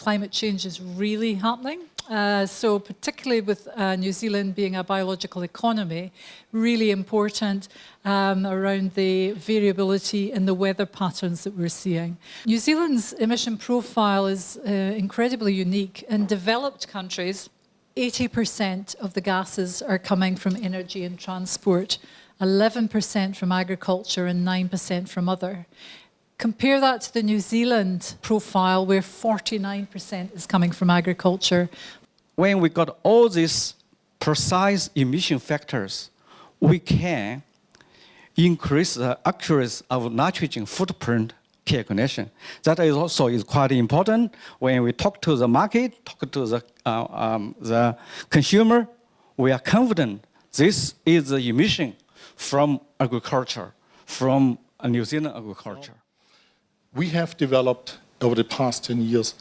climate change is really happening. So particularly with New Zealand being a biological economy, really important around the variability in the weather patterns that we're seeing. New Zealand's emission profile is incredibly unique. In developed countries, 80% of the gases are coming from energy and transport, 11% from agriculture and 9% from other. Compare that to the New Zealand profile where 49% is coming from agriculture. When we got all these precise emission factors, we can increase the accuracy of nitrogen footprint calculation. That is also quite important when we talk to the market, talk to the consumer. We are confident this is the emission from agriculture, from New Zealand agriculture. We have developed over the past 10 years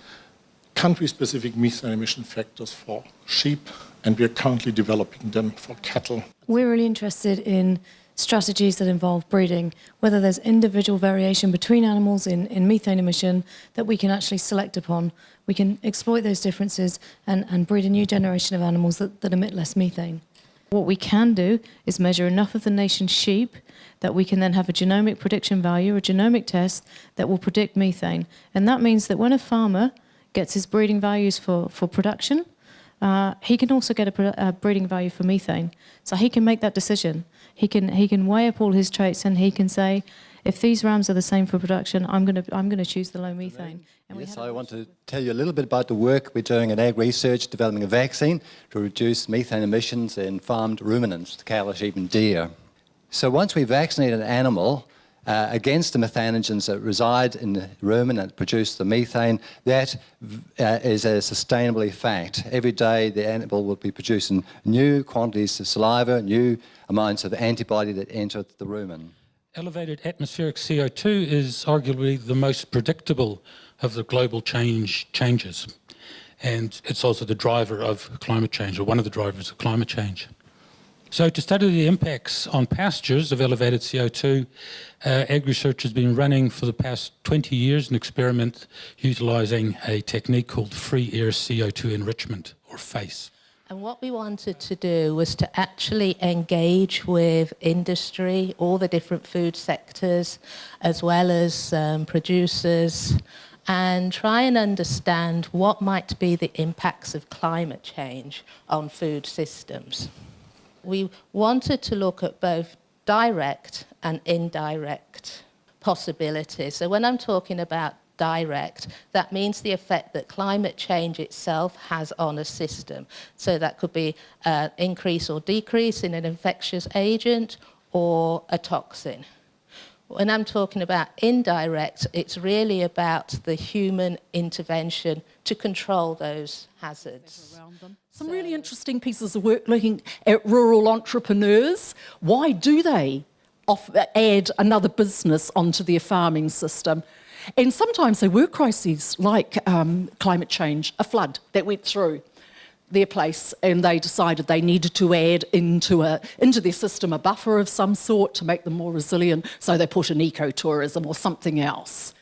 country-specific methane emission factors for sheep, and we are currently developing them for cattle. We're really interested in strategies that involve breeding, whether there's individual variation between animals in methane emission that we can actually select upon. We can exploit those differences and breed a new generation of animals that emit less methane. What we can do is measure enough of the nation's sheep that we can then have a genomic prediction value, a genomic test that will predict methane. And that means that when a farmer gets his breeding values for production, he can also get a breeding value for methane. So he can make that decision. He can weigh up all his traits and he can say, if these rams are the same for production, I'm going to choose the low methane. Yes, I want to tell you a little bit about the work we're doing at AgResearch, developing a vaccine to reduce methane emissions in farmed ruminants, cattle, sheep and deer. So once we vaccinate an animal against the methanogens that reside in the ruminant that produce the methane, that is a sustainable effect. Every day the animal will be producing new quantities of saliva, new amounts of antibody that enter the rumen. Elevated atmospheric CO2 is arguably the most predictable of the global changes. And it's also the driver of climate change, or one of the drivers of climate change. So to study the impacts on pastures of elevated CO2, AgResearch has been running for the past 20 years an experiment utilising a technique called free air CO2 enrichment, or FACE. And what we wanted to do was to actually engage with industry, all the different food sectors, as well as producers, and try and understand what might be the impacts of climate change on food systems. We wanted to look at both direct and indirect possibilities. So when I'm talking about direct, that means the effect that climate change itself has on a system. So that could be an increase or decrease in an infectious agent or a toxin. When I'm talking about indirect, it's really about the human intervention to control those hazards. Some really interesting pieces of work looking at rural entrepreneurs. Why do they add another business onto their farming system? And sometimes there were crises like climate change, a flood that went through their place, and they decided they needed to add into their system a buffer of some sort to make them more resilient, so they put in ecotourism or something else.